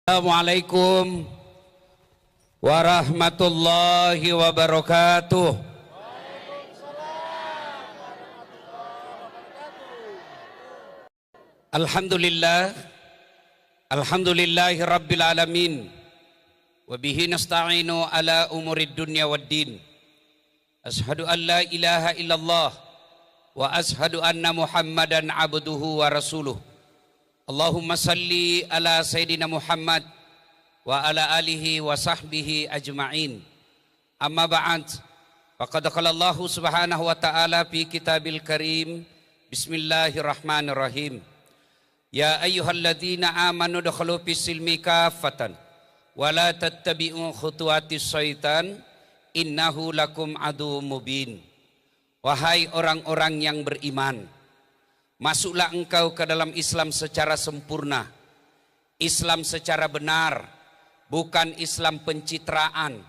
Assalamualaikum warahmatullahi wabarakatuh. Alhamdulillah, alhamdulillahi rabbil alamin. Wabihi nasta'inu ala umurid dunya waddin. Ashhadu an la ilaha illallah wa ashhadu anna Muhammadan abduhu wa rasuluh. Allahumma salli ala Sayyidina Muhammad wa ala alihi wa sahbihi ajma'in. Amma ba'd. Faqad qala Allah subhanahu wa ta'ala fi kitabil karim. Bismillahirrahmanirrahim. Ya ayyuhalladzina amanu dukhulu fis silmi kaffatan wa la tattabi'u khutuwatis syaitan innahu lakum adu mubin. Wahai orang-orang yang beriman, masuklah engkau ke dalam Islam secara sempurna, Islam secara benar, bukan Islam pencitraan,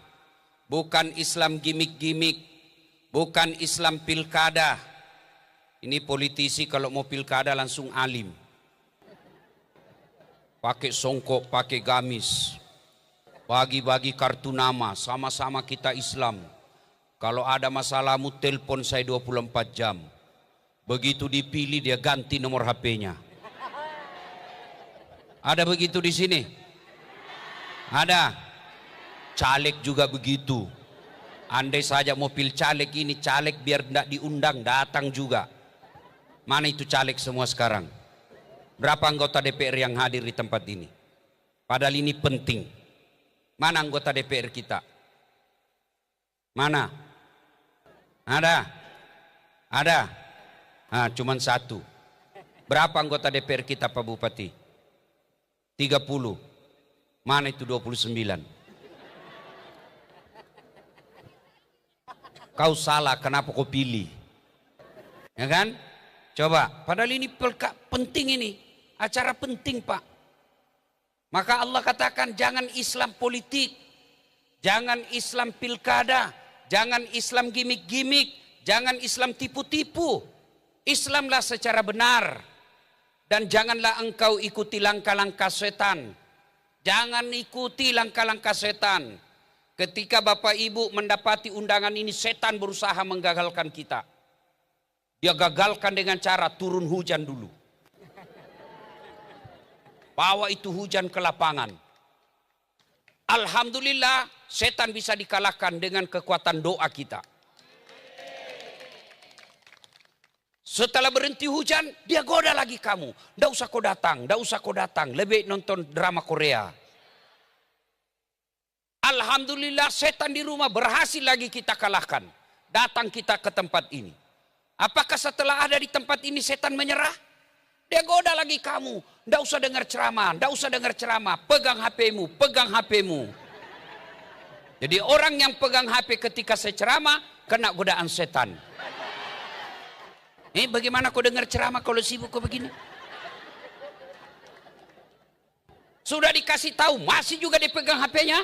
bukan Islam gimik-gimik, bukan Islam pilkada. Ini politisi kalau mau pilkada langsung alim, pakai songkok, pakai gamis, bagi-bagi kartu nama, sama-sama kita Islam. Kalau ada masalahmu telepon saya 24 jam. Begitu dipilih dia ganti nomor HP-nya. Ada begitu di sini? Ada. Caleg juga begitu. Andai saja mobil caleg ini, caleg biar tidak diundang datang juga. Mana itu caleg semua sekarang? Berapa anggota DPR yang hadir di tempat ini? Padahal ini penting. Mana anggota DPR kita? Mana? Ada? Ada? Nah, cuman satu. Berapa anggota DPR kita Pak Bupati? 30. Mana itu 29? Kau salah, kenapa kau pilih? Ya kan? Coba, padahal ini penting ini. Acara penting Pak. Maka Allah katakan jangan Islam politik. Jangan Islam pilkada. Jangan Islam gimik-gimik. Jangan Islam tipu-tipu. Islamlah secara benar, dan janganlah engkau ikuti langkah-langkah setan. Jangan ikuti langkah-langkah setan. Ketika Bapak Ibu mendapati undangan ini, setan berusaha menggagalkan kita. Dia gagalkan dengan cara turun hujan dulu. Bawa itu hujan ke lapangan. Alhamdulillah setan bisa dikalahkan dengan kekuatan doa kita. Setelah berhenti hujan, dia goda lagi kamu. Nggak usah kau datang, nggak usah kau datang. Lebih nonton drama Korea. Alhamdulillah setan di rumah berhasil lagi kita kalahkan. Datang kita ke tempat ini. Apakah setelah ada di tempat ini setan menyerah? Dia goda lagi kamu. Nggak usah dengar ceramah, nggak usah dengar ceramah. Pegang HP-mu, pegang HP-mu. Jadi orang yang pegang HP ketika saya ceramah, kena godaan setan. Bagaimana kau dengar ceramah kalau sibuk kau begini? Sudah dikasih tahu, masih juga dipegang HP-nya?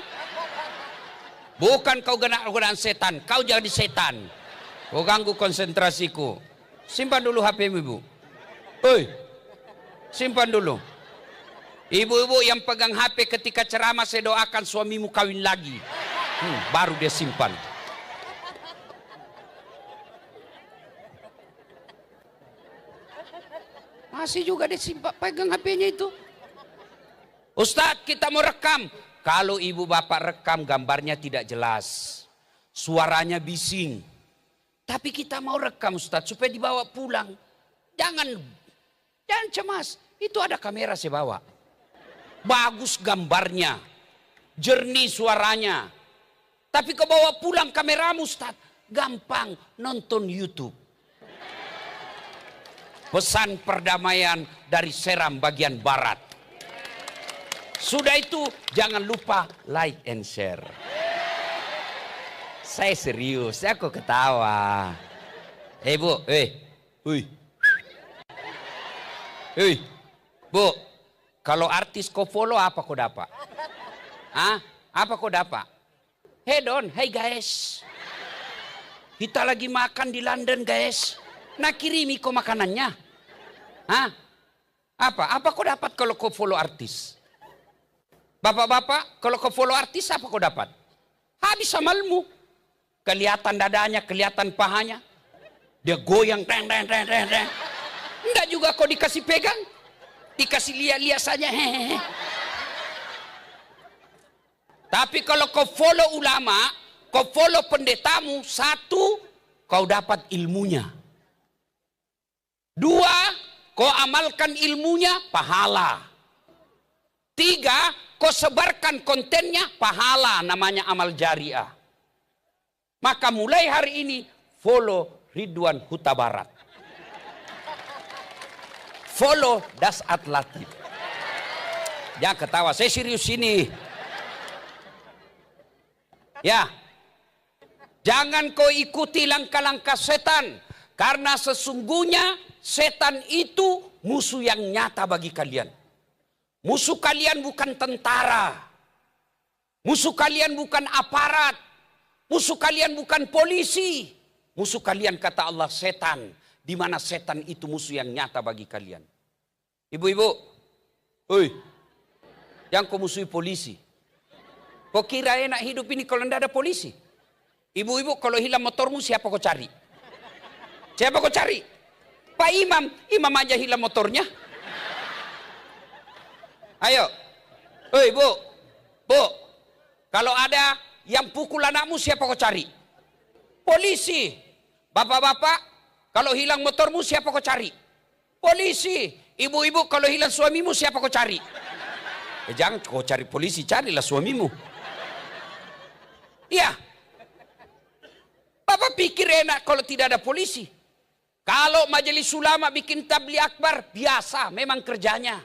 Bukan kau kena godaan setan, kau jadi setan. Kau ganggu konsentrasiku. Simpan dulu HP-mu, Ibu. Oi, simpan dulu. Ibu-ibu yang pegang HP ketika ceramah, saya doakan suamimu kawin lagi. Baru dia simpan. Masih juga disimpan, pegang HP-nya itu. Ustadz, kita mau rekam. Kalau ibu bapak rekam, gambarnya tidak jelas, suaranya bising. Tapi kita mau rekam Ustadz supaya dibawa pulang. Jangan cemas. Itu ada kamera saya bawa. Bagus gambarnya, jernih suaranya. Tapi kau bawa pulang kameramu Ustadz, gampang nonton YouTube. Pesan perdamaian dari Seram bagian barat. Sudah itu jangan lupa like and share. Saya serius, aku ketawa. Bu, Bu, kalau artis kau follow apa kau dapat? Apa kau dapat? Hey Don, hey guys. Kita lagi makan di London guys. Nak kirimi kau makanannya. Apa kau dapat kalau kau follow artis? Bapak-bapak, kalau kau follow artis apa kau dapat? Habis amalmu. Kelihatan dadanya, kelihatan pahanya. Dia goyang, teng, teng, teng, teng, teng. Enggak juga kau dikasih pegang. Dikasih lihat-lihat saja. Hehehe. Tapi kalau kau follow ulama, kau follow pendetamu, satu, kau dapat ilmunya. Dua, kau amalkan ilmunya, pahala. Tiga, kau sebarkan kontennya, pahala, namanya amal jariah. Maka mulai hari ini, follow Ridwan Huta Barat. Follow Dasat Latif. Jangan ketawa, saya serius ini. Ya, jangan kau ikuti langkah-langkah setan. Karena sesungguhnya setan itu musuh yang nyata bagi kalian. Musuh kalian bukan tentara. Musuh kalian bukan aparat. Musuh kalian bukan polisi. Musuh kalian kata Allah setan. Di mana setan itu musuh yang nyata bagi kalian. Ibu-ibu, oi, jangan kau musuhi polisi. Kau kira enak hidup ini kalau tidak ada polisi? Ibu-ibu, kalau hilang motormu siapa kau cari? Siapa kau cari? Pak Imam, Imam aja hilang motornya. Ayo, oi bu, kalau ada yang pukul anakmu siapa kau cari? Polisi. Bapak-bapak, kalau hilang motormu siapa kau cari? Polisi. Ibu-ibu, kalau hilang suamimu siapa kau cari? Jangan kau cari polisi, carilah suamimu. Iya. Bapak pikir enak kalau tidak ada polisi. Kalau majelis ulama bikin tabligh akbar, biasa, memang kerjanya.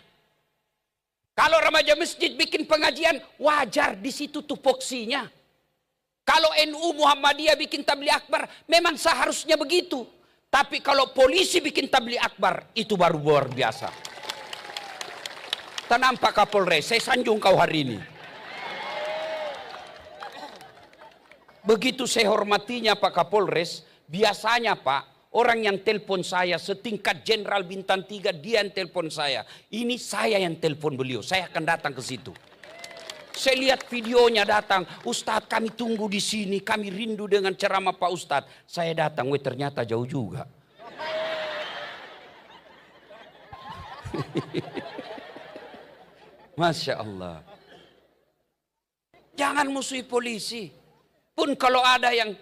Kalau remaja masjid bikin pengajian, wajar, di situ tupoksinya. Kalau NU Muhammadiyah bikin tabligh akbar, memang seharusnya begitu. Tapi kalau polisi bikin tabligh akbar, itu baru luar biasa. Tenang Pak Kapolres, saya sanjung kau hari ini. Begitu saya hormatinya Pak Kapolres, biasanya Pak, orang yang telepon saya setingkat Jenderal Bintang 3, dia yang telepon saya. Ini saya yang telepon beliau, saya akan datang ke situ. Saya lihat videonya datang, Ustadz kami tunggu di sini, kami rindu dengan ceramah Pak Ustadz. Saya datang, ternyata jauh juga. Masya Allah. Jangan musuhi polisi. Pun kalau ada yang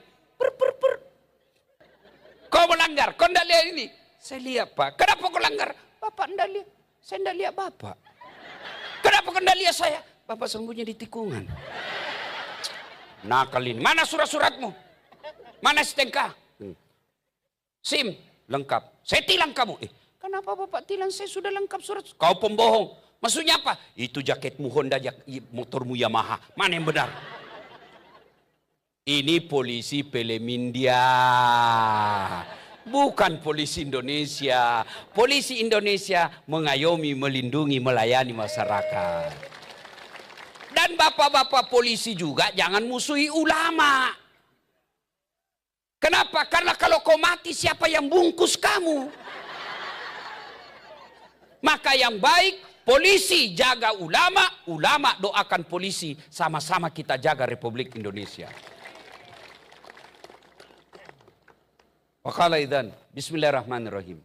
kau melanggar, kau tidak lihat ini. Saya lihat Pak, kenapa kau langgar? Bapak tidak lihat, saya tidak lihat Bapak. Kenapa kau tidak lihat saya? Bapak sembunyi di tikungan. Nakal ini. Mana surat-suratmu? Mana STNK? SIM lengkap. Saya tilang kamu. Kenapa Bapak tilang? Saya sudah lengkap surat. Kau pembohong. Maksudnya apa? Itu jaketmu Honda, motormu Yamaha. Mana yang benar? Ini polisi Pelemindia. Bukan polisi Indonesia. Polisi Indonesia mengayomi, melindungi, melayani masyarakat. Dan bapak-bapak polisi juga jangan musuhi ulama. Kenapa? Karena kalau kau mati siapa yang bungkus kamu? Maka yang baik polisi jaga ulama, ulama doakan polisi. Sama-sama kita jaga Republik Indonesia. Waqala idzan, bismillahirrahmanirrahim.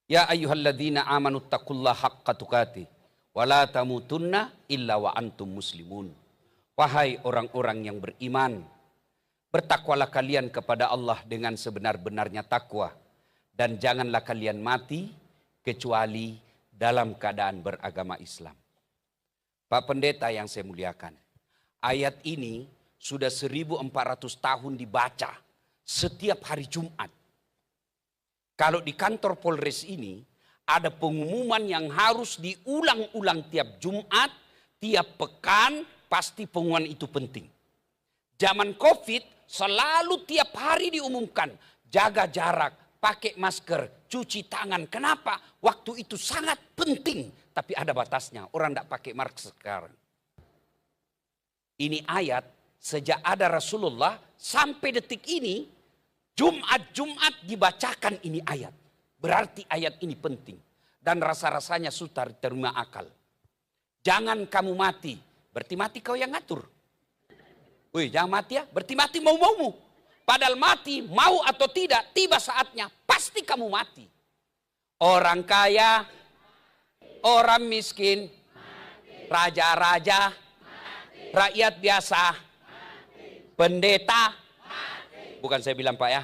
Ya ayyuhalladzina amanu taqullaha haqqa tuqatih. Wala tamutunna illa wa antum muslimun. Wahai orang-orang yang beriman, bertakwalah kalian kepada Allah dengan sebenar-benarnya takwa, dan janganlah kalian mati kecuali dalam keadaan beragama Islam. Pak Pendeta yang saya muliakan, ayat ini sudah 1400 tahun dibaca setiap hari Jumat. Kalau di kantor Polres ini ada pengumuman yang harus diulang-ulang tiap Jumat, tiap pekan, pasti pengumuman itu penting. Zaman COVID selalu tiap hari diumumkan, jaga jarak, pakai masker, cuci tangan. Kenapa? Waktu itu sangat penting, tapi ada batasnya. Orang tidak pakai masker sekarang. Ini ayat sejak ada Rasulullah sampai detik ini, Jumat-Jumat dibacakan ini ayat. Berarti ayat ini penting. Dan rasa-rasanya sudah terima akal. Jangan kamu mati. Berarti mati kau yang ngatur. Wih, jangan mati ya. Berarti mati mau-maumu. Padahal mati, mau atau tidak, tiba saatnya, pasti kamu mati. Orang kaya, orang miskin, raja-raja, rakyat biasa, pendeta. Bukan saya bilang Pak ya.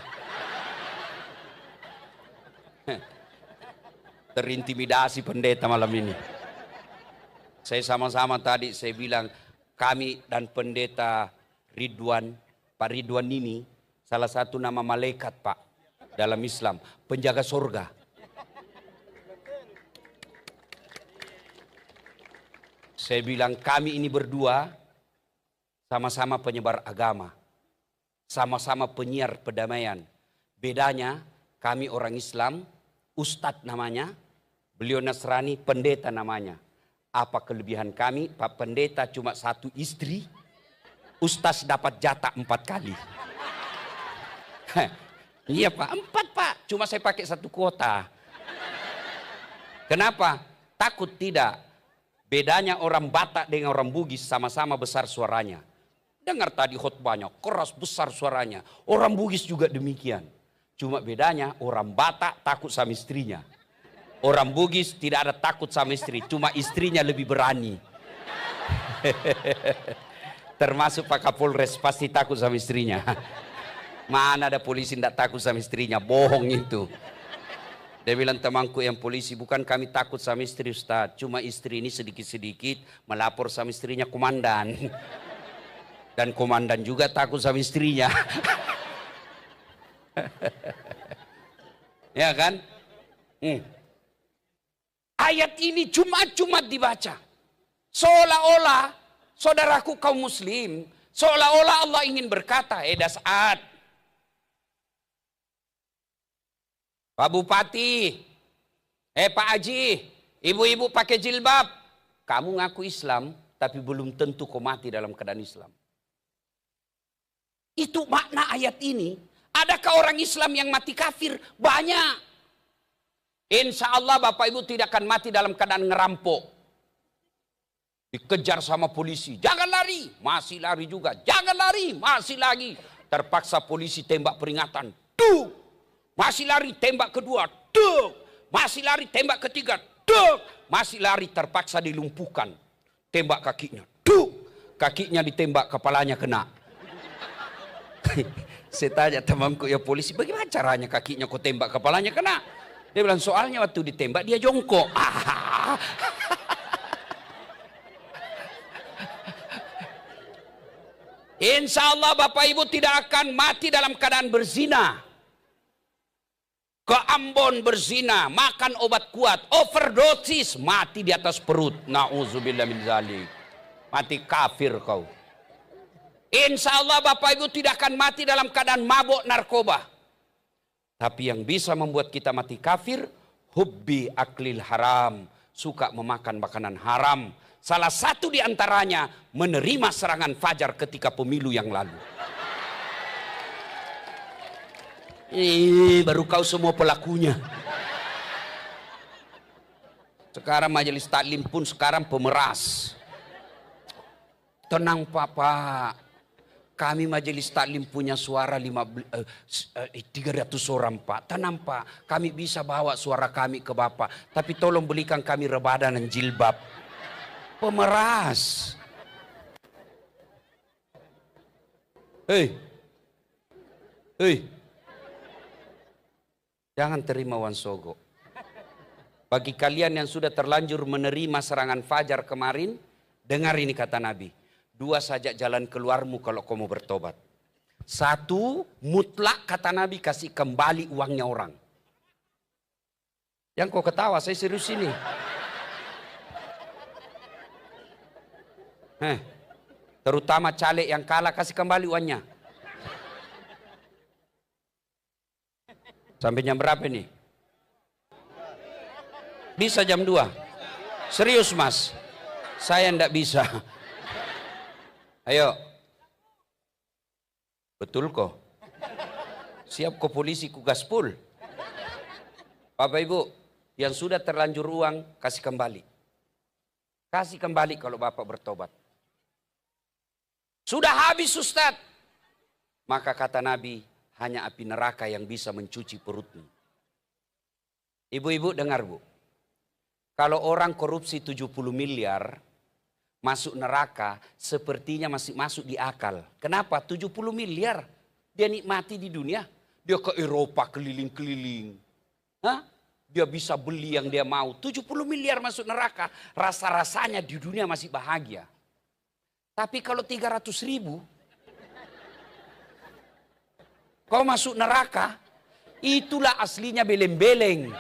Terintimidasi pendeta malam ini. Saya sama-sama tadi saya bilang, kami dan pendeta Ridwan, Pak Ridwan ini salah satu nama malaikat Pak dalam Islam, penjaga surga. Saya bilang kami ini berdua sama-sama penyebar agama, sama-sama penyiar perdamaian. Bedanya kami orang Islam, Ustadz namanya, beliau Nasrani, pendeta namanya. Apa kelebihan kami? Pak pendeta cuma satu istri, Ustadz dapat jatah 4 kali. Iya Pak, 4 Pak, cuma saya pakai 1 kuota. Kenapa? Takut tidak. Bedanya orang Batak dengan orang Bugis sama-sama besar suaranya. Dengar tadi khotbahnya, keras besar suaranya. Orang Bugis juga demikian. Cuma bedanya orang Batak takut sama istrinya. Orang Bugis tidak ada takut sama istri, cuma istrinya lebih berani. Termasuk Pak Kapolres pasti takut sama istrinya. Mana ada polisi tidak takut sama istrinya, bohong itu. Dia bilang temanku yang polisi, bukan kami takut sama istri Ustaz, cuma istri ini sedikit-sedikit melapor sama istrinya komandan. Dan komandan juga takut sama istrinya. Ya kan? Ayat ini cuma dibaca. Seolah-olah, saudaraku kaum muslim, seolah-olah Allah ingin berkata, Das'ad, Pak Bupati, Pak Haji, ibu-ibu pakai jilbab. Kamu ngaku Islam, tapi belum tentu kau mati dalam keadaan Islam. Itu makna ayat ini. Adakah orang Islam yang mati kafir? Banyak. Insya Allah Bapak Ibu tidak akan mati dalam keadaan ngerampok. Dikejar sama polisi. Jangan lari. Masih lari juga. Jangan lari. Masih lagi. Terpaksa polisi tembak peringatan. Duk. Masih lari tembak kedua. Duk. Masih lari tembak ketiga. Duk. Masih lari terpaksa dilumpuhkan. Tembak kakinya. Duk. Kakinya ditembak, kepalanya kena. Saya tanya temanku ya polisi, bagaimana caranya kakinya kau tembak, kepalanya kena? Dia bilang soalnya waktu ditembak dia jongkok. Insya Allah Bapak Ibu tidak akan mati dalam keadaan berzina. Ke Ambon berzina, makan obat kuat, overdosis, mati di atas perut. Na'udzubillah min dzalik. Mati kafir kau. Insya Allah Bapak Ibu tidak akan mati dalam keadaan mabuk narkoba. Tapi yang bisa membuat kita mati kafir, hubbi aklil haram, suka memakan makanan haram. Salah satu di antaranya menerima serangan fajar ketika pemilu yang lalu. Baru kau semua pelakunya. Sekarang majelis taklim pun sekarang pemeras. Tenang Pak. Kami majelis taklim punya suara 300 orang Pak. Tenang Pak, kami bisa bawa suara kami ke Bapak. Tapi tolong belikan kami rebana dan jilbab. Pemeras. Hei. Jangan terima wansogo. Bagi kalian yang sudah terlanjur menerima serangan fajar kemarin, dengar ini kata Nabi. 2 saja jalan keluarmu kalau kau mau bertobat. 1, mutlak kata Nabi kasih kembali uangnya orang. Yang kau ketawa, saya serius ini. Terutama caleg yang kalah kasih kembali uangnya. Sampai jam berapa nih? Bisa jam 2? Serius Mas? Saya enggak bisa. Ayo. Betul kok. Siap kok polisi ku gaspol. Bapak Ibu, yang sudah terlanjur uang kasih kembali. Kasih kembali kalau Bapak bertobat. Sudah habis Ustaz. Maka kata Nabi, hanya api neraka yang bisa mencuci perutmu. Ibu-ibu dengar Bu. Kalau orang korupsi 70 miliar masuk neraka, sepertinya masih masuk di akal. Kenapa? 70 miliar dia nikmati di dunia. Dia ke Eropa keliling-keliling. Dia bisa beli yang dia mau. 70 miliar masuk neraka. Rasa-rasanya di dunia masih bahagia. Tapi kalau 300 ribu. Kau masuk neraka. Itulah aslinya beleng-beleng.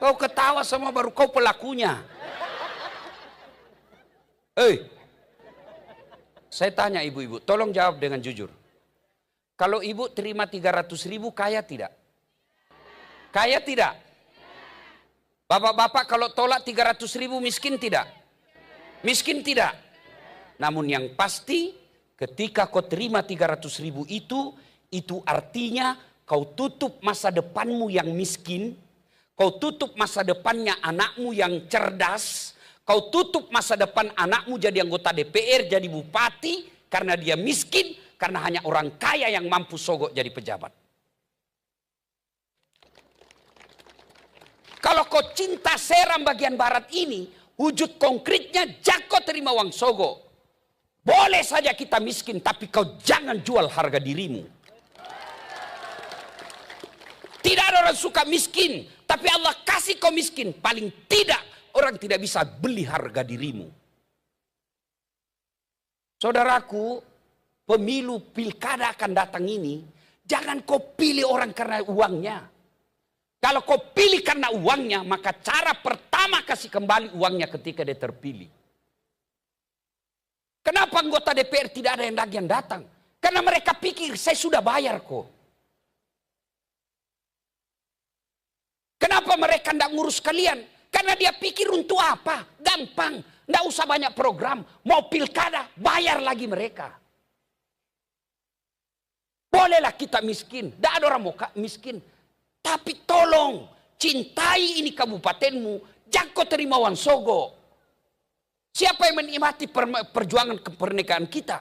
Kau ketawa sama baru kau pelakunya. Saya tanya ibu-ibu. Tolong jawab dengan jujur. Kalau ibu terima 300 ribu, kaya tidak? Kaya tidak? Bapak-bapak kalau tolak 300 ribu, miskin tidak? Miskin tidak? Namun yang pasti, ketika kau terima 300 ribu itu artinya kau tutup masa depanmu yang miskin, kau tutup masa depannya anakmu yang cerdas, kau tutup masa depan anakmu jadi anggota DPR, jadi bupati, karena dia miskin, karena hanya orang kaya yang mampu sogok jadi pejabat. Kalau kau cinta Seram bagian barat ini, wujud konkretnya Jako terima uang sogok. Boleh saja kita miskin, tapi kau jangan jual harga dirimu. Tidak ada orang suka miskin, tapi Allah kasih kau miskin. Paling tidak orang tidak bisa beli harga dirimu. Saudaraku, pemilu pilkada akan datang ini, jangan kau pilih orang karena uangnya. Kalau kau pilih karena uangnya, maka cara pertama kasih kembali uangnya ketika dia terpilih. Kenapa anggota DPR tidak ada yang lagi yang datang? Karena mereka pikir saya sudah bayar kok. Kenapa mereka tidak ngurus kalian? Karena dia pikir untuk apa? Gampang, tidak usah banyak program. Mau pilkada, bayar lagi mereka. Bolehlah kita miskin, tidak ada orang mau miskin. Tapi tolong, cintai ini kabupatenmu, jangan kau terima uang sogok. Siapa yang menikmati perjuangan kemerdekaan kita?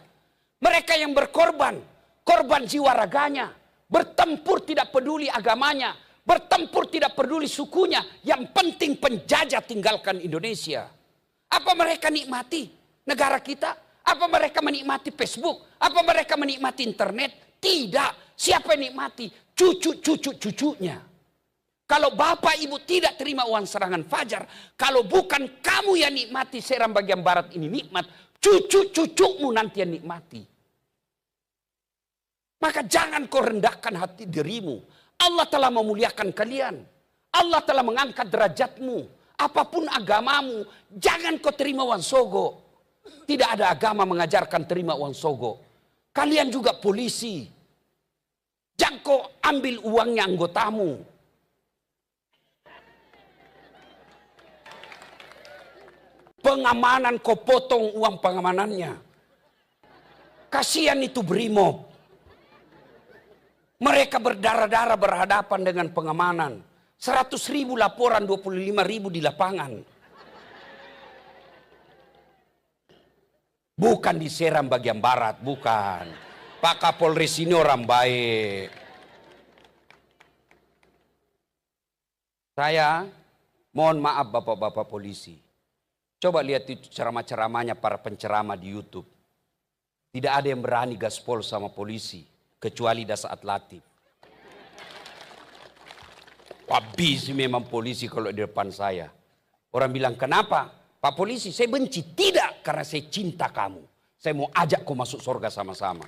Mereka yang berkorban, korban jiwa raganya, bertempur tidak peduli agamanya, bertempur tidak peduli sukunya, yang penting penjajah tinggalkan Indonesia. Apa mereka nikmati negara kita? Apa mereka menikmati Facebook? Apa mereka menikmati internet? Tidak. Siapa yang nikmati? Cucu-cucu-cucunya. Kalau bapak ibu tidak terima uang serangan fajar, kalau bukan kamu yang nikmati Seram bagian barat ini nikmat, cucu-cucumu nanti yang nikmati. Maka jangan kau rendahkan hati dirimu. Allah telah memuliakan kalian. Allah telah mengangkat derajatmu. Apapun agamamu, jangan kau terima uang sogok. Tidak ada agama mengajarkan terima uang sogok. Kalian juga polisi. Jangan kau ambil uangnya anggotamu. Pengamanan kau potong uang pengamanannya. Kasihan itu Brimob. Mereka berdarah-darah berhadapan dengan pengamanan. 100 ribu laporan, 25 ribu di lapangan. Bukan di Seram bagian barat, bukan. Pak Kapolres ini orang baik. Saya mohon maaf bapak-bapak polisi. Coba lihat itu ceramah-ceramahnya para penceramah di YouTube. Tidak ada yang berani gaspol sama polisi. Kecuali Dasaat Latif. Habis memang polisi kalau di depan saya. Orang bilang, kenapa? Pak polisi, saya benci. Tidak, karena saya cinta kamu. Saya mau ajak kau masuk surga sama-sama.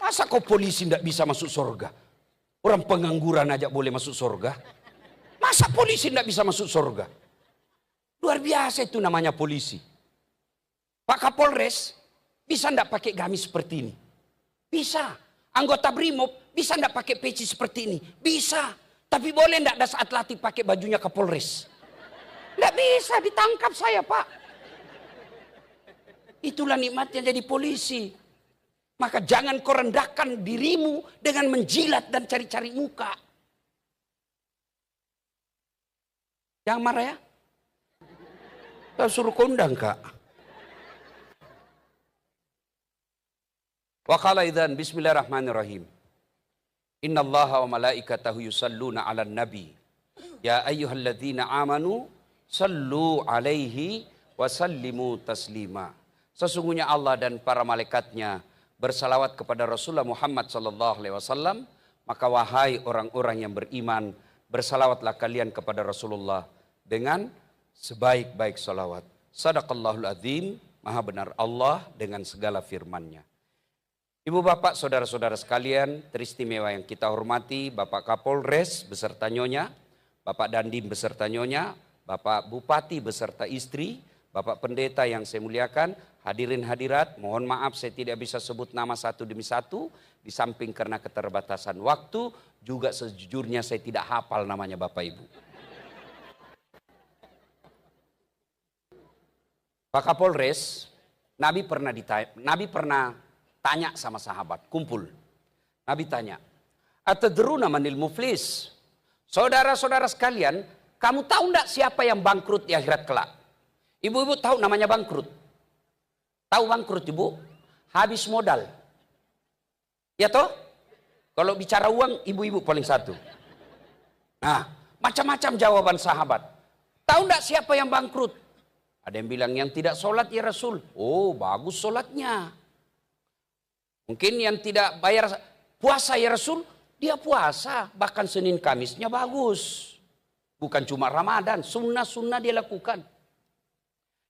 Masa kau polisi tidak bisa masuk surga? Orang pengangguran aja boleh masuk surga. Masa polisi tidak bisa masuk surga? Luar biasa itu namanya polisi. Pak Kapolres bisa tidak pakai gamis seperti ini? Bisa. Anggota Brimob bisa tidak pakai peci seperti ini? Bisa. Tapi boleh tidak Dasaat Latif pakai bajunya Kapolres? Tidak bisa, ditangkap saya Pak. Itulah nikmatnya jadi polisi. Maka jangan kau rendahkan dirimu dengan menjilat dan cari-cari muka. Jangan marah ya. Saya suruh kondang kak. Wa qala idzan bismillahirrahmanirrahim. Innallaha wa malaikatahu yusalluna 'alan nabi. Ya ayyuhalladzina amanu sallu 'alaihi wa sallimu taslima. Sesungguhnya Allah dan para malaikatnya bersalawat kepada Rasulullah Muhammad sallallahu alaihi wasallam, maka wahai orang-orang yang beriman, bersalawatlah kalian kepada Rasulullah dengan sebaik-baik salawat. Sadaqallahul azim, maha benar Allah dengan segala firman-Nya. Ibu bapak saudara-saudara sekalian, teristimewa yang kita hormati, Bapak Kapolres beserta Nyonya, Bapak Dandim beserta Nyonya, Bapak Bupati beserta istri, Bapak Pendeta yang saya muliakan, hadirin hadirat, mohon maaf saya tidak bisa sebut nama satu demi satu, di samping karena keterbatasan waktu, juga sejujurnya saya tidak hafal namanya Bapak Ibu. Pak Kapolres, Nabi pernah tanya sama sahabat, kumpul. Nabi tanya, atadruna manil muflis? Saudara-saudara sekalian, kamu tahu enggak siapa yang bangkrut di akhirat kelak? Ibu-ibu tahu namanya bangkrut? Tahu bangkrut ibu? Habis modal. Ya toh? Kalau bicara uang, ibu-ibu paling satu. Nah, macam-macam jawaban sahabat. Tahu enggak siapa yang bangkrut? Ada yang bilang yang tidak sholat ya Rasul. Oh bagus sholatnya. Mungkin yang tidak bayar puasa ya Rasul. Dia puasa. Bahkan Senin Kamisnya bagus. Bukan cuma Ramadan. Sunnah-sunnah dia lakukan.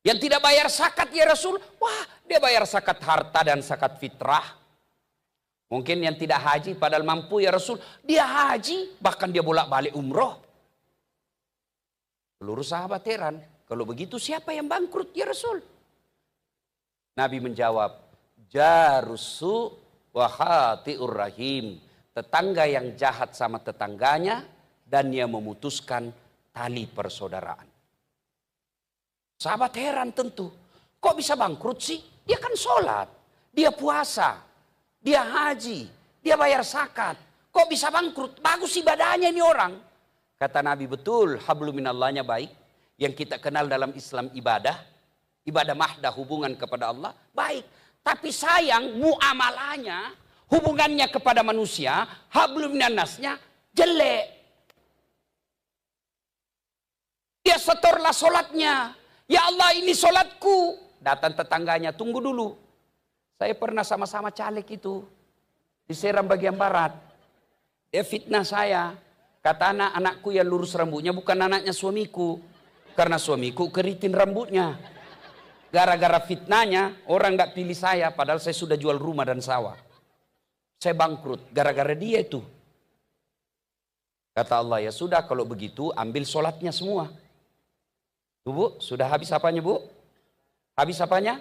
Yang tidak bayar zakat ya Rasul. Wah dia bayar zakat harta dan zakat fitrah. Mungkin yang tidak haji padahal mampu ya Rasul. Dia haji. Bahkan dia bolak-balik umroh. Seluruh sahabat heran. Kalau begitu siapa yang bangkrut ya Rasul? Nabi menjawab, jarusu wa khati'ur rahim. Tetangga yang jahat sama tetangganya dan dia memutuskan tali persaudaraan. Sahabat heran tentu. Kok bisa bangkrut sih? Dia kan sholat, dia puasa, dia haji, dia bayar zakat. Kok bisa bangkrut? Bagus ibadahnya ini orang. Kata Nabi, betul, hablum minallahnya baik. Yang kita kenal dalam Islam ibadah mahdah hubungan kepada Allah, baik. Tapi sayang muamalahnya, hubungannya kepada manusia, hablum minannasnya jelek. Dia setorlah sholatnya. Ya Allah ini sholatku. Datang tetangganya, tunggu dulu. Saya pernah sama-sama caleg itu. Di Seram bagian barat. Dia fitnah saya. Kata anak-anakku yang lurus rambutnya bukan anaknya suamiku. Karena suamiku keritin rambutnya. Gara-gara fitnahnya orang gak pilih saya. Padahal saya sudah jual rumah dan sawah. Saya bangkrut gara-gara dia itu. Kata Allah, ya sudah kalau begitu ambil sholatnya semua. Tuh bu, sudah habis apanya bu? Habis apanya?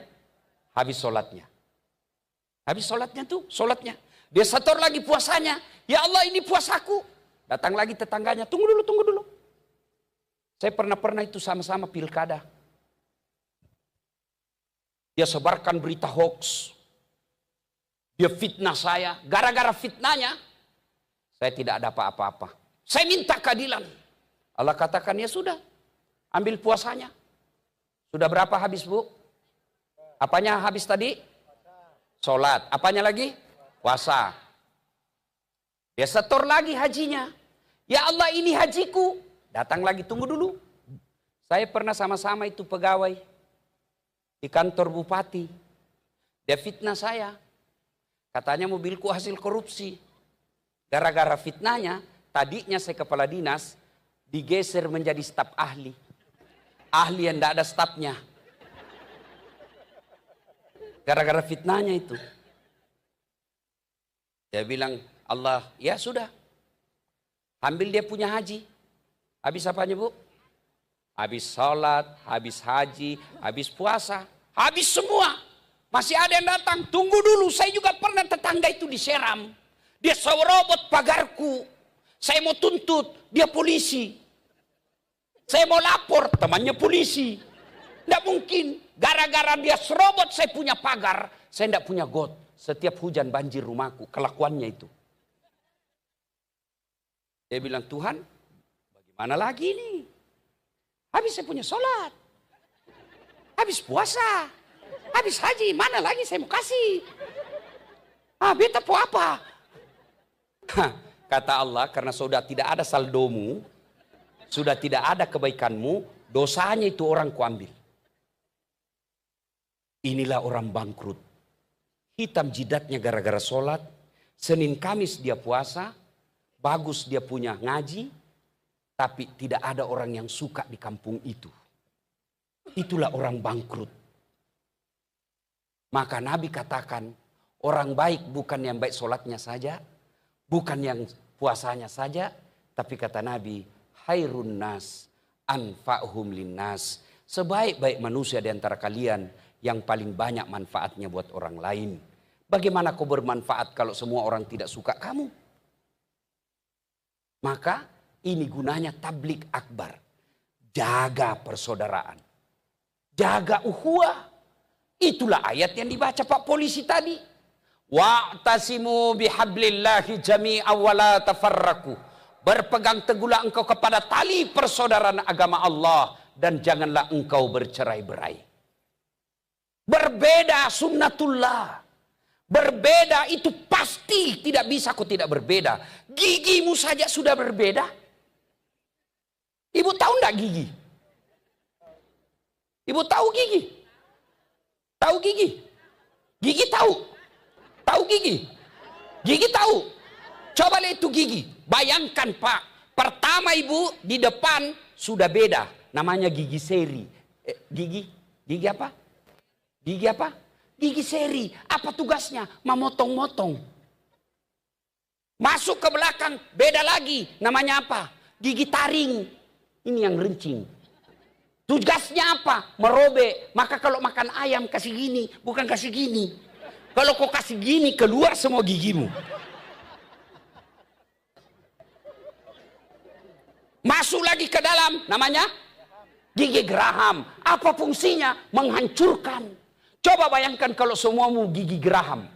Habis sholatnya. Habis sholatnya tuh, sholatnya. Dia setor lagi puasanya. Ya Allah ini puasaku. Datang lagi tetangganya, tunggu dulu, tunggu dulu. Saya pernah itu sama-sama pilkada. Dia sebarkan berita hoax. Dia fitnah saya. Gara-gara fitnahnya, saya tidak ada apa-apa. Saya minta keadilan. Allah katakan, ya sudah. Ambil puasanya. Sudah berapa habis bu? Apanya habis tadi? Sholat. Apanya lagi? Puasa. Dia setor lagi hajinya. Ya Allah ini hajiku. Datang lagi, tunggu dulu. Saya pernah sama-sama itu pegawai di kantor bupati. Dia fitnah saya. Katanya mobilku hasil korupsi. Gara-gara fitnahnya, tadinya saya kepala dinas, digeser menjadi staf ahli. Ahli yang tidak ada stafnya. Gara-gara fitnahnya itu. Dia bilang, Allah, ya sudah. Ambil dia punya haji. Habis apanya bu? Habis sholat, habis haji, habis puasa. Habis semua. Masih ada yang datang. Tunggu dulu, saya juga pernah tetangga itu diseram. Dia serobot pagarku. Saya mau tuntut, dia polisi. Saya mau lapor, temannya polisi. Tidak mungkin. Gara-gara dia serobot saya punya pagar. Saya tidak punya got. Setiap hujan banjir rumahku. Kelakuannya itu. Dia bilang, Tuhan, mana lagi nih? Habis saya punya sholat. Habis puasa. Habis haji. Mana lagi saya mau kasih? Beta mau apa? Kata Allah, karena sudah tidak ada saldomu, sudah tidak ada kebaikanmu, dosanya itu orang kuambil. Inilah orang bangkrut. Hitam jidatnya gara-gara sholat. Senin Kamis dia puasa. Bagus dia punya ngaji. Tapi tidak ada orang yang suka di kampung itu. Itulah orang bangkrut. Maka Nabi katakan, orang baik bukan yang baik sholatnya saja. Bukan yang puasanya saja. Tapi kata Nabi, khairun nas anfa'hum linnas. Sebaik-baik manusia di antara kalian yang paling banyak manfaatnya buat orang lain. Bagaimana kau bermanfaat kalau semua orang tidak suka kamu? Maka ini gunanya tablik akbar. Jaga persaudaraan. Jaga ukhuwah. Itulah ayat yang dibaca Pak Polisi tadi. Wa'tasimu bihablillahi jami'an wa la tafarraku. Berpegang teguhlah engkau kepada tali persaudaraan agama Allah. Dan janganlah engkau bercerai-berai. Berbeda sunnatullah. Berbeda itu pasti tidak bisa kau tidak berbeda. Gigimu saja sudah berbeda. Ibu tahu enggak gigi? Ibu tahu gigi? Tahu gigi? Gigi tahu? Tahu gigi? Gigi tahu? Coba lihat itu gigi. Bayangkan Pak, pertama ibu di depan sudah beda. Namanya gigi seri. Gigi apa? Gigi apa? Gigi seri. Apa tugasnya? Memotong-motong. Masuk ke belakang, beda lagi. Namanya apa? Gigi taring. Ini yang rencing. Tugasnya apa? Merobek. Maka kalau makan ayam kasih gini, bukan kasih gini. Kalau kau kasih gini, keluar semua gigimu. Masuk lagi ke dalam, namanya gigi geraham. Apa fungsinya? Menghancurkan. Coba bayangkan kalau semuamu gigi geraham.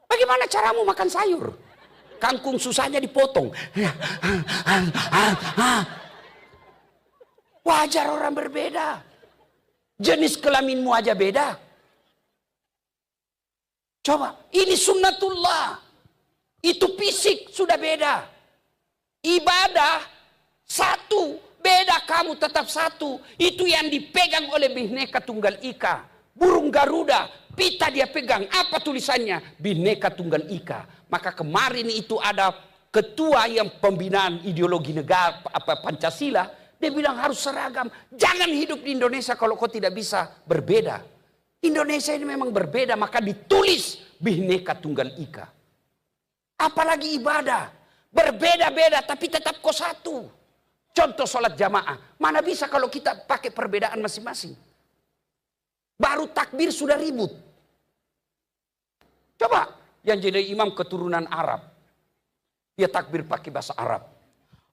Bagaimana caramu makan sayur? Kangkung susahnya dipotong. Wajar orang berbeda. Jenis kelaminmu aja beda. Coba, ini sunnatullah. Itu fisik sudah beda. Ibadah satu, beda kamu tetap satu. Itu yang dipegang oleh Bhinneka Tunggal Ika. Burung Garuda, pita dia pegang. Apa tulisannya? Bhinneka Tunggal Ika. Maka kemarin itu ada ketua yang pembinaan ideologi negara Pancasila. Dia bilang harus seragam. Jangan hidup di Indonesia kalau kau tidak bisa berbeda. Indonesia ini memang berbeda. Maka ditulis Bhinneka Tunggal Ika. Apalagi ibadah. Berbeda-beda tapi tetap kau satu. Contoh sholat jamaah. Mana bisa kalau kita pakai perbedaan masing-masing. Baru takbir sudah ribut. Coba. Yang jadi imam keturunan Arab. Dia takbir pakai bahasa Arab.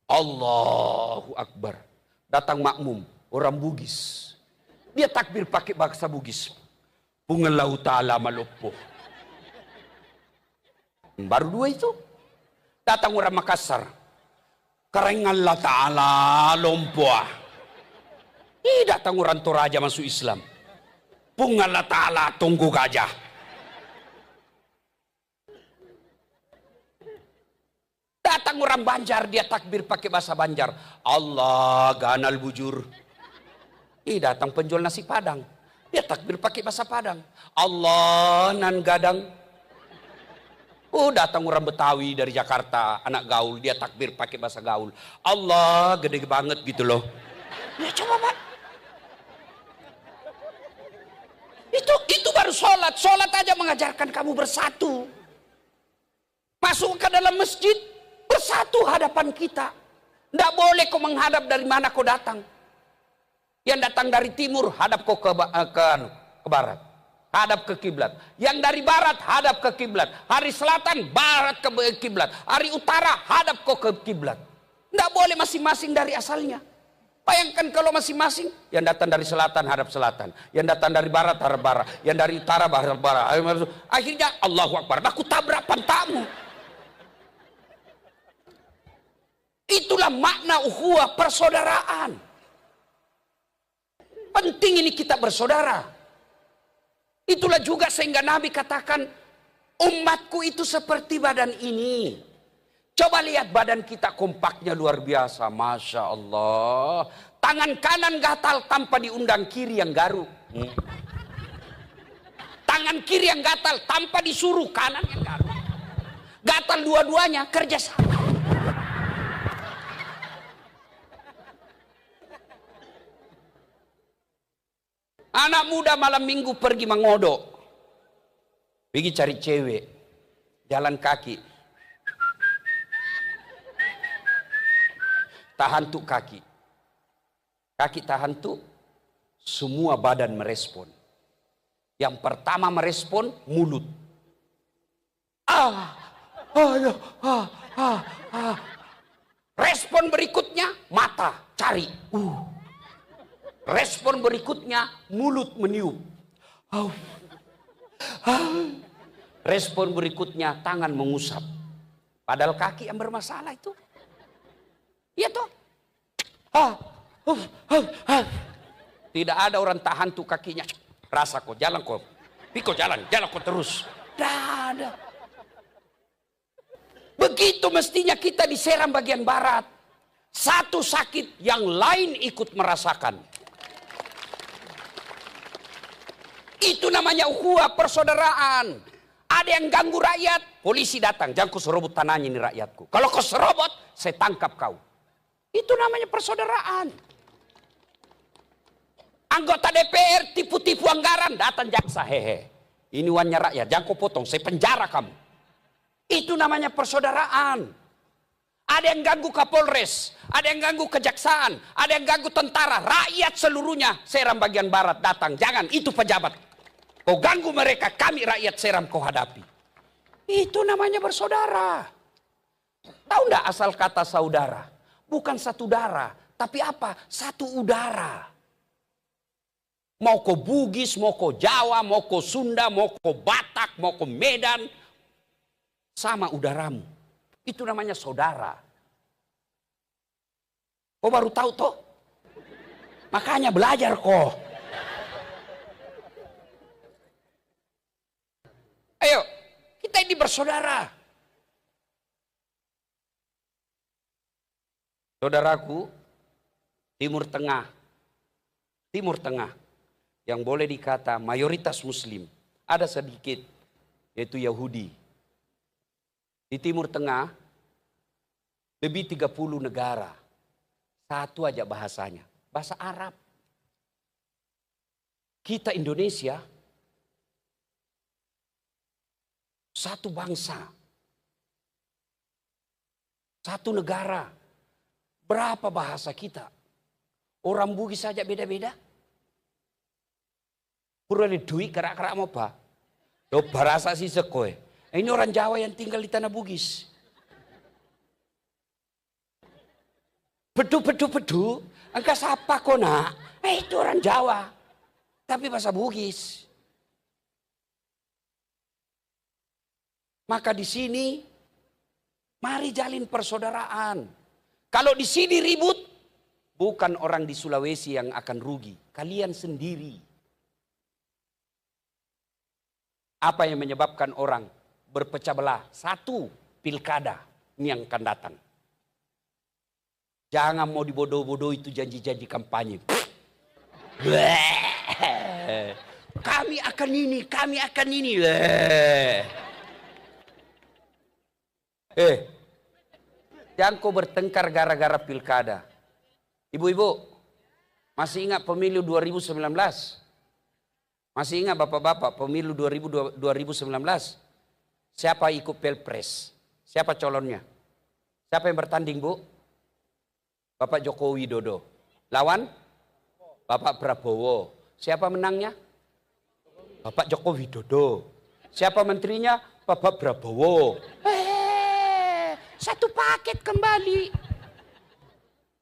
Allahu Akbar. Datang makmum. Orang Bugis. Dia takbir pakai bahasa Bugis. Pungalau ta'ala maluppo. Baru dua itu. Datang orang Makassar. Karengallah ta'ala lompoa. Datang orang Toraja masuk Islam. Pungalau ta'ala tunggu gajah. Datang orang Banjar, dia takbir pakai bahasa Banjar. Allah ganal bujur. Datang penjual nasi Padang. Dia takbir pakai bahasa Padang. Allah nan gadang. Datang orang Betawi dari Jakarta, anak gaul. Dia takbir pakai bahasa gaul. Allah gede banget gitu loh. Ya coba Pak. Itu baru sholat. Sholat aja mengajarkan kamu bersatu. Masuk ke dalam masjid. Bersatu hadapan kita. Tidak boleh kau menghadap dari mana kau datang. Yang datang dari timur, hadap kau ke barat. Hadap ke kiblat. Yang dari barat, hadap ke kiblat. Hari selatan, barat ke kiblat. Hari utara, hadap kau ke kiblat. Tidak boleh masing-masing dari asalnya. Bayangkan kalau masing-masing. Yang datang dari selatan, hadap selatan. Yang datang dari barat, hadap barat. Yang dari utara, hadap barat. Akhirnya, Allahu Akbar. Aku tabrak pantamu. Itu Itulah makna ukhuwah, persaudaraan. Penting ini kita bersaudara. Itulah juga sehingga Nabi katakan, umatku itu seperti badan ini. Coba lihat badan kita kompaknya luar biasa. Masya Allah. Tangan kanan gatal tanpa diundang kiri yang garuk. Tangan kiri yang gatal tanpa disuruh kanan yang garuk. Gatal dua-duanya kerja sama. Anak muda malam minggu pergi mengodok. Pergi cari cewek. Jalan kaki. Tahan tuh kaki. Kaki tahan tuh. Semua badan merespon. Yang pertama merespon mulut. Respon berikutnya mata cari. Respon berikutnya mulut meniup. Respon berikutnya tangan mengusap. Padahal kaki yang bermasalah itu. Iya toh. Tidak ada orang tahan tuh kakinya. Rasa kok jalan kok. Piko jalan kok terus. Tidak ada. Begitu mestinya kita diserang bagian barat. Satu sakit, yang lain ikut merasakan. Itu namanya ukhuwah, persaudaraan. Ada yang ganggu rakyat, polisi datang. Jangan kau serobot tanahnya ini rakyatku. Kalau kau serobot, saya tangkap kau. Itu namanya persaudaraan. Anggota DPR tipu-tipu anggaran, datang jaksa. Hehe, ini uangnya rakyat, jangan kau potong, saya penjara kamu. Itu namanya persaudaraan. Ada yang ganggu Kapolres, ada yang ganggu kejaksaan, ada yang ganggu tentara. Rakyat seluruhnya seram bagian barat datang. Jangan, itu pejabat. Kau ganggu mereka, kami rakyat seram kau hadapi. Itu namanya bersaudara. Tahu enggak asal kata saudara? Bukan satu darah, tapi apa? Satu udara. Mau kau Bugis, mau kau Jawa, mau kau Sunda, mau kau Batak, mau kau Medan. Sama udaramu. Itu namanya saudara. Kau baru tahu toh? Makanya belajar kok. Ayo, kita ini bersaudara. Saudaraku, Timur Tengah. Timur Tengah. Yang boleh dikata mayoritas Muslim. Ada sedikit, yaitu Yahudi. Di Timur Tengah, lebih 30 negara. Satu aja bahasanya, bahasa Arab. Kita Indonesia, satu bangsa. Satu negara. Berapa bahasa kita? Orang Bugis saja beda-beda. Pura di duit kerak-kerak mau apa? Lo bahasa sih sekoe. Ini orang Jawa yang tinggal di tanah Bugis. Pedu. Engkau siapa kok nak? Itu orang Jawa. Tapi bahasa Bugis. Maka di sini, mari jalin persaudaraan. Kalau di sini ribut, bukan orang di Sulawesi yang akan rugi. Kalian sendiri. Apa yang menyebabkan orang berpecah belah? Satu, pilkada ini yang akan datang. Jangan mau dibodoh-bodoh itu janji-janji kampanye. Kami akan ini, kami akan ini. Jangan kau bertengkar gara-gara pilkada. Ibu-ibu, masih ingat pemilu 2019? Masih ingat bapak-bapak pemilu 2019? Siapa ikut pilpres? Siapa calonnya? Siapa yang bertanding, Bu? Bapak Joko Widodo. Lawan? Bapak Prabowo. Siapa menangnya? Bapak Joko Widodo. Siapa menterinya? Bapak Prabowo. Satu paket kembali.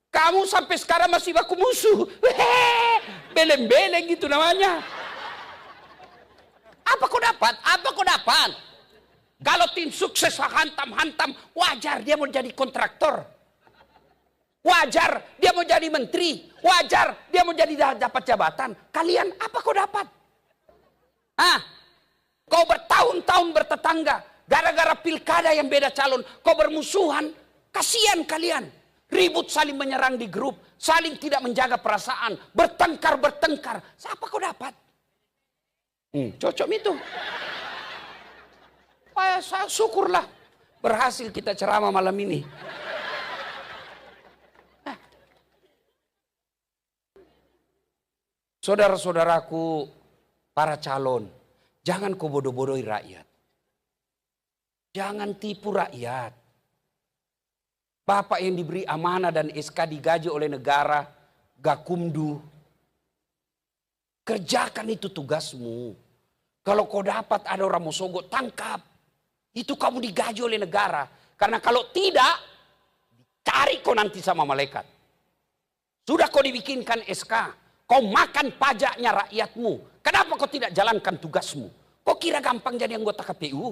Kamu sampai sekarang masih baku musuh. Beleng-beleng gitu namanya. Apa kau dapat? Apa kau dapat? Kalau tim sukses hantam-hantam, wajar dia mau jadi kontraktor. Wajar dia mau jadi menteri. Wajar dia mau jadi dapat jabatan. Kalian apa kau dapat? Kau bertahun-tahun bertetangga. Gara-gara pilkada yang beda calon. Kau bermusuhan. Kasihan kalian. Ribut saling menyerang di grup. Saling tidak menjaga perasaan. Bertengkar. Siapa kau dapat? Cocok itu. Syukurlah. Berhasil kita ceramah malam ini. Saudara-saudaraku, para calon, jangan kau bodoh-bodohi rakyat. Jangan tipu rakyat. Bapak yang diberi amanah dan SK digaji oleh negara, Gakumdu. Kerjakan itu tugasmu. Kalau kau dapat ada orang mau sogok, tangkap. Itu kamu digaji oleh negara. Karena kalau tidak, dicari kau nanti sama malaikat. Sudah kau dibikinkan SK. Kau makan pajaknya rakyatmu. Kenapa kau tidak jalankan tugasmu? Kau kira gampang jadi anggota KPU?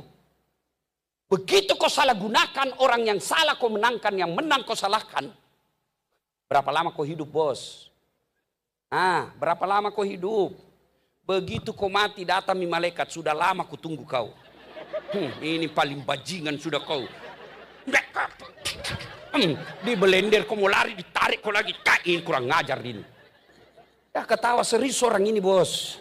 Begitu kau salah gunakan orang yang salah kau menangkan, yang menang kau salahkan. Berapa lama kau hidup, bos? Berapa lama kau hidup? Begitu kau mati datang malaikat, sudah lama ku tunggu kau. Ini paling bajingan sudah kau. Di belender kau mau lari, ditarik kau lagi. Ini kurang ngajar ini. Ya ketawa serius orang ini, bos.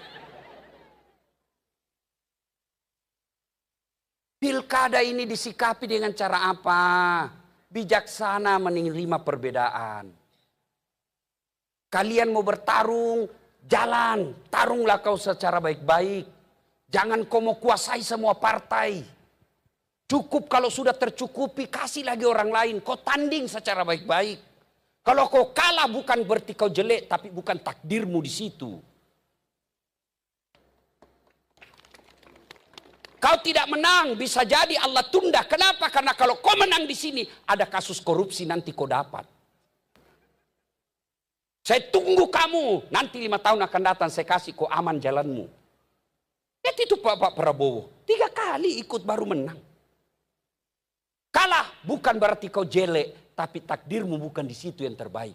Pilkada ini disikapi dengan cara apa? Bijaksana menerima perbedaan. Kalian mau bertarung, jalan. Tarunglah kau secara baik-baik. Jangan kau mau kuasai semua partai. Cukup kalau sudah tercukupi, kasih lagi orang lain. Kau tanding secara baik-baik. Kalau kau kalah bukan berarti kau jelek, tapi bukan takdirmu di situ. Kau tidak menang, bisa jadi Allah tunda. Kenapa? Karena kalau kau menang di sini, ada kasus korupsi nanti kau dapat. Saya tunggu kamu, nanti 5 tahun akan datang, saya kasih kau aman jalanmu. Lihat itu Pak Prabowo, 3 kali ikut baru menang. Kalah bukan berarti kau jelek. Tapi takdirmu bukan di situ yang terbaik.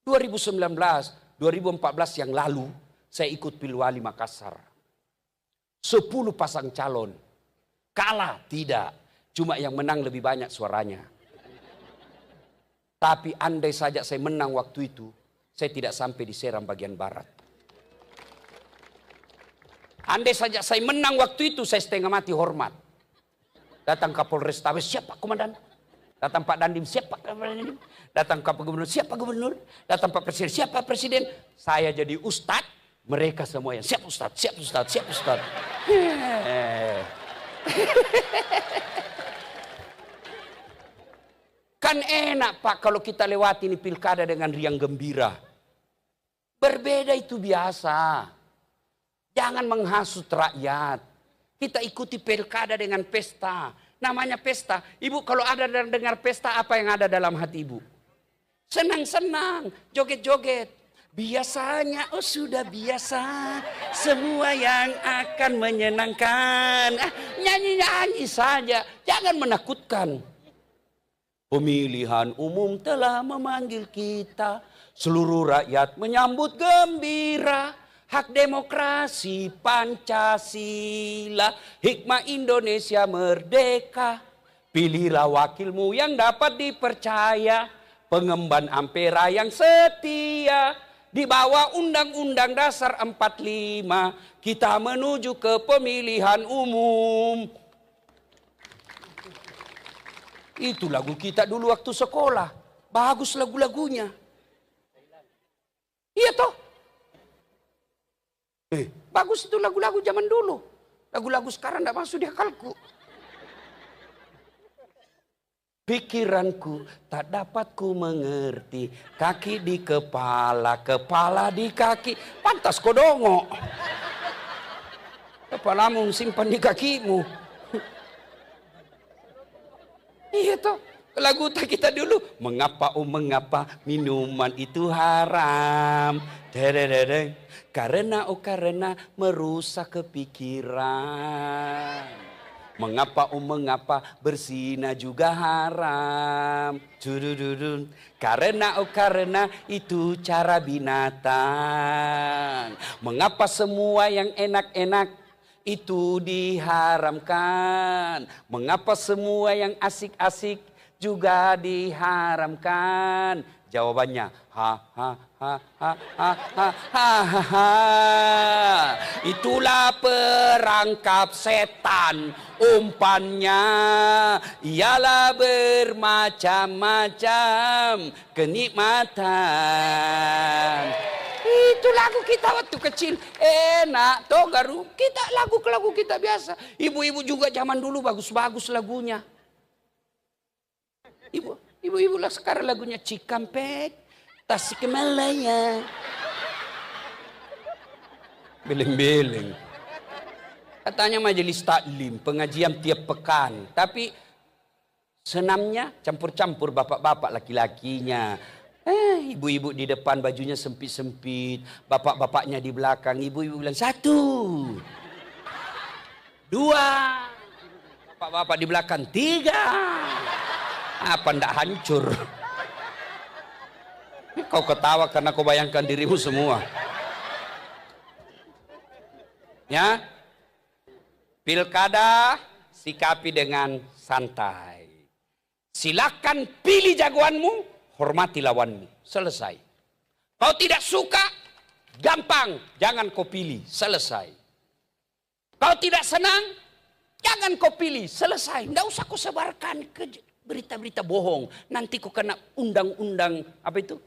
2019, 2014 yang lalu, saya ikut Pilwali Makassar. 10 pasang calon. Kalah, tidak. Cuma yang menang lebih banyak suaranya. Tapi andai saja saya menang waktu itu, saya tidak sampai di Seram bagian barat. Andai saja saya menang waktu itu, saya setengah mati hormat. Datang Kapolres Tabes, siapa komandan? Datang Pak Dandim, siapa Pak Dandim? Datang Pak Gubernur, siapa Gubernur? Datang Pak Presiden, siapa Presiden? Saya jadi Ustadz, mereka semua yang siap Ustadz, siap Ustadz, siap Ustadz. Kan enak Pak kalau kita lewati ini pilkada dengan riang gembira. Berbeda itu biasa. Jangan menghasut rakyat. Kita ikuti pilkada dengan pesta. Namanya pesta. Ibu kalau ada dengar pesta, apa yang ada dalam hati ibu? Senang-senang, joget-joget. Biasanya, sudah biasa. Semua yang akan menyenangkan. Nyanyi-nyanyi saja. Jangan menakutkan. Pemilihan umum telah memanggil kita. Seluruh rakyat menyambut gembira. Hak demokrasi Pancasila, hikmah Indonesia merdeka. Pilihlah wakilmu yang dapat dipercaya, pengemban ampera yang setia. Di bawah Undang-Undang Dasar 45, kita menuju ke pemilihan umum. Itu lagu kita dulu waktu sekolah. Bagus lagu-lagunya. Iya toh? Bagus itu lagu-lagu zaman dulu. Lagu-lagu sekarang tidak masuk di akalku. Pikiranku tak dapat ku mengerti. Kaki di kepala, kepala di kaki. Pantas kau dongok. Kepalamu simpan di kakimu. Iya toh. Lagu kita dulu. Mengapa mengapa minuman itu haram. Karena karena merusak kepikiran. Mengapa berzina juga haram? Judududun. Karena itu cara binatang. Mengapa semua yang enak-enak itu diharamkan? Mengapa semua yang asik-asik juga diharamkan? Jawabannya, itulah perangkap setan. Umpannya ialah bermacam-macam kenikmatan. Itu lagu kita waktu kecil. Enak toh garu. Kita lagu kita biasa. Ibu-ibu juga zaman dulu bagus-bagus lagunya. Ibu-ibu lah sekarang lagunya Cikampek, Tasikmalaya. Beleng-beleng. Katanya majelis taklim, pengajian tiap pekan. Tapi senamnya campur-campur bapak-bapak laki-lakinya. Ibu-ibu di depan bajunya sempit-sempit. Bapak-bapaknya di belakang. Ibu-ibu bilang 1, 2. Bapak-bapak di belakang 3. Apa ndak hancur? Kau ketawa karena kau bayangkan dirimu semua. Ya, pilkada sikapi dengan santai. Silakan pilih jagoanmu, hormati lawanmu. Selesai. Kau tidak suka, gampang, jangan kau pilih. Selesai. Kau tidak senang, jangan kau pilih. Selesai. Nggak usah kau sebarkan ke berita-berita bohong. Nanti kau kena undang-undang apa itu?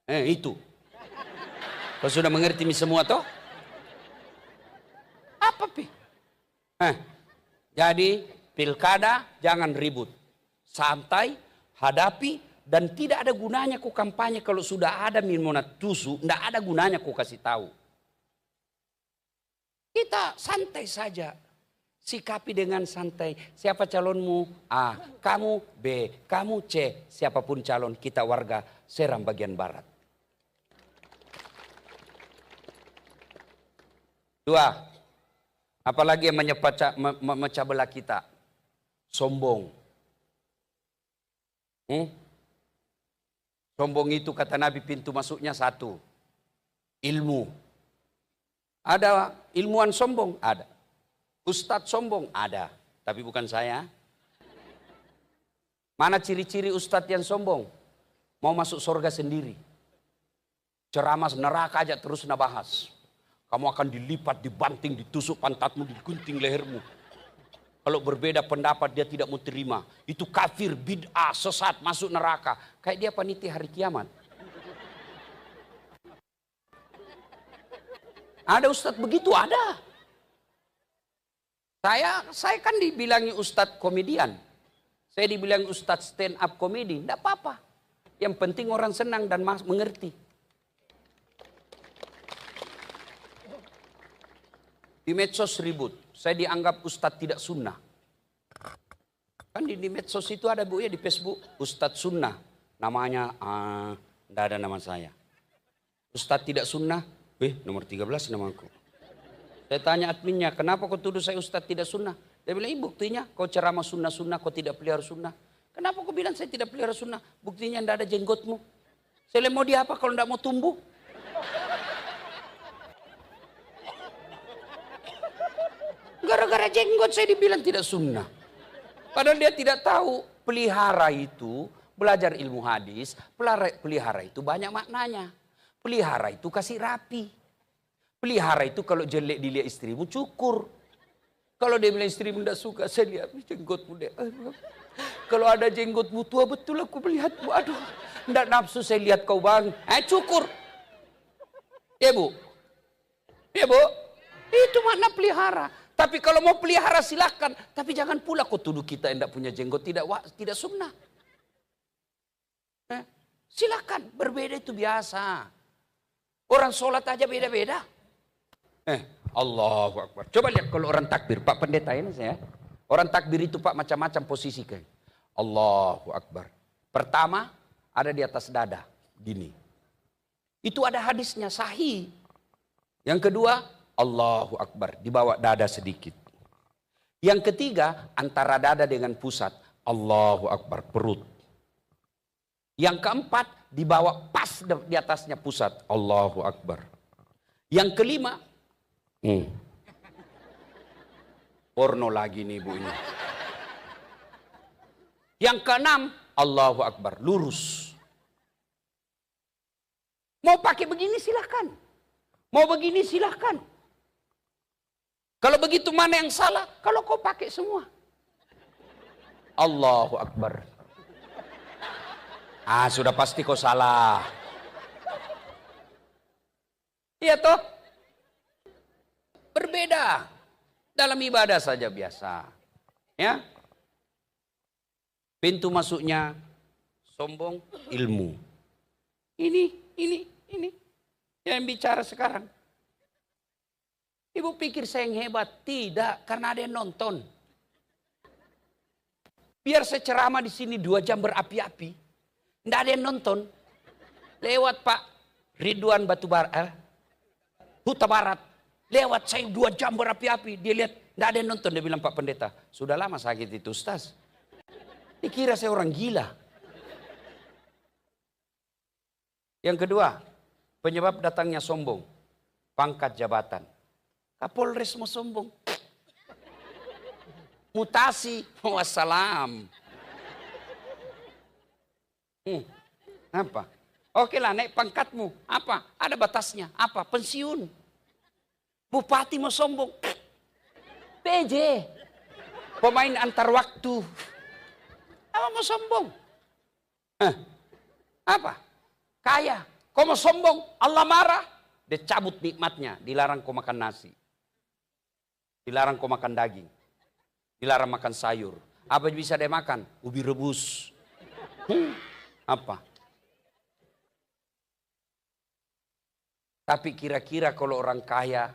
Itu. Kau sudah mengerti semua toh? Apa pi? Jadi pilkada jangan ribut. Santai, hadapi, dan tidak ada gunanya kau kampanye kalau sudah ada minmonat tusu, tidak ada gunanya kau kasih tahu. Kita santai saja. Sikapi dengan santai. Siapa calonmu? A. Kamu B. Kamu C. Siapapun calon, kita warga Seram bagian barat. 2. Apalagi yang memecah belah kita? Sombong. Sombong itu kata Nabi pintu masuknya 1. Ilmu. Ada ilmuwan sombong? Ada. Ustadz sombong? Ada, tapi bukan saya. Mana ciri-ciri ustadz yang sombong? Mau masuk surga sendiri. Ceramah neraka aja terus nabahas. Kamu akan dilipat, dibanting, ditusuk pantatmu, digunting lehermu. Kalau berbeda pendapat dia tidak mau terima. Itu kafir, bid'ah, sesat, masuk neraka. Kayak dia panitia hari kiamat. Ada ustadz begitu? Ada. Saya kan dibilangi ustadz komedian. Saya dibilang ustadz stand up komedi. Tidak apa-apa. Yang penting orang senang dan mengerti. Di medsos ribut. Saya dianggap ustadz tidak sunnah. Kan di medsos itu ada bu ya di Facebook. Ustadz sunnah. Namanya, tidak ada nama saya. Ustadz tidak sunnah. Nomor 13 namaku. Saya tanya adminnya, kenapa kau tuduh saya ustadz tidak sunnah? Dia bilang, buktinya kau ceramah sunnah-sunnah, kau tidak pelihara sunnah. Kenapa kau bilang saya tidak pelihara sunnah? Buktinya tidak ada jenggotmu. Saya mau dia apa kalau tidak mau tumbuh? Gara-gara jenggot saya dibilang tidak sunnah. Padahal dia tidak tahu pelihara itu, belajar ilmu hadis, pelihara itu banyak maknanya. Pelihara itu kasih rapi. Pelihara itu kalau jelek dilihat istrimu cukur. Kalau dia bilang istrimu tidak suka, saya lihat jenggotmu deh. Kalau ada jenggotmu tua betul aku melihatmu. Aduh, tidak nafsu saya lihat kau bang. Cukur. Ya bu. Ya bu. Itu makna pelihara. Tapi kalau mau pelihara silakan. Tapi jangan pula kau tuduh kita yang tidak punya jenggot. Tidak sunnah. Silakan. Berbeda itu biasa. Orang sholat aja beda-beda. Allahu Akbar. Coba lihat kalau orang takbir. Pak pendeta ini saya. Orang takbir itu Pak macam-macam posisi kayak. Allahu Akbar. Pertama ada di atas dada. Gini. Itu ada hadisnya sahih. Yang kedua Allahu Akbar. Dibawa dada sedikit. Yang ketiga, antara dada dengan pusat. Allahu Akbar, perut. Yang keempat, dibawa pas di atasnya pusat. Allahu Akbar. Yang kelima, porno lagi nih ibu ini. Yang keenam, Allahu Akbar, lurus. Mau pakai begini silahkan. Mau begini silahkan. Kalau begitu mana yang salah? Kalau kau pakai semua. Allahu Akbar. Sudah pasti kau salah. Iya toh? Berbeda. Dalam ibadah saja biasa. Ya. Pintu masuknya sombong, ilmu. Ini. Yang bicara sekarang. Ibu pikir saya yang hebat. Tidak, karena ada yang nonton. Biar saya ceramah di sini 2 jam berapi-api. Tidak ada yang nonton. Lewat Pak Ridwan Huta Barat. Lewat saya 2 jam berapi-api. Dia lihat, tidak ada yang nonton. Dia bilang, Pak Pendeta, sudah lama sakit itu Ustaz. Dikira saya orang gila. Yang kedua, penyebab datangnya sombong. Pangkat jabatan. Kapolres mau sombong. Mutasi. Wassalam. Apa? Oke lah, naik pangkatmu. Apa? Ada batasnya. Apa? Pensiun. Bupati mau sombong. PJ. Pemain antar waktu. Apa mau sombong? Apa? Kaya. Kau mau sombong? Allah marah. Dia cabut nikmatnya. Dilarang kau makan nasi. Dilarang kau makan daging. Dilarang makan sayur. Apa bisa dia makan? Ubi rebus. Apa? Tapi kira-kira kalau orang kaya,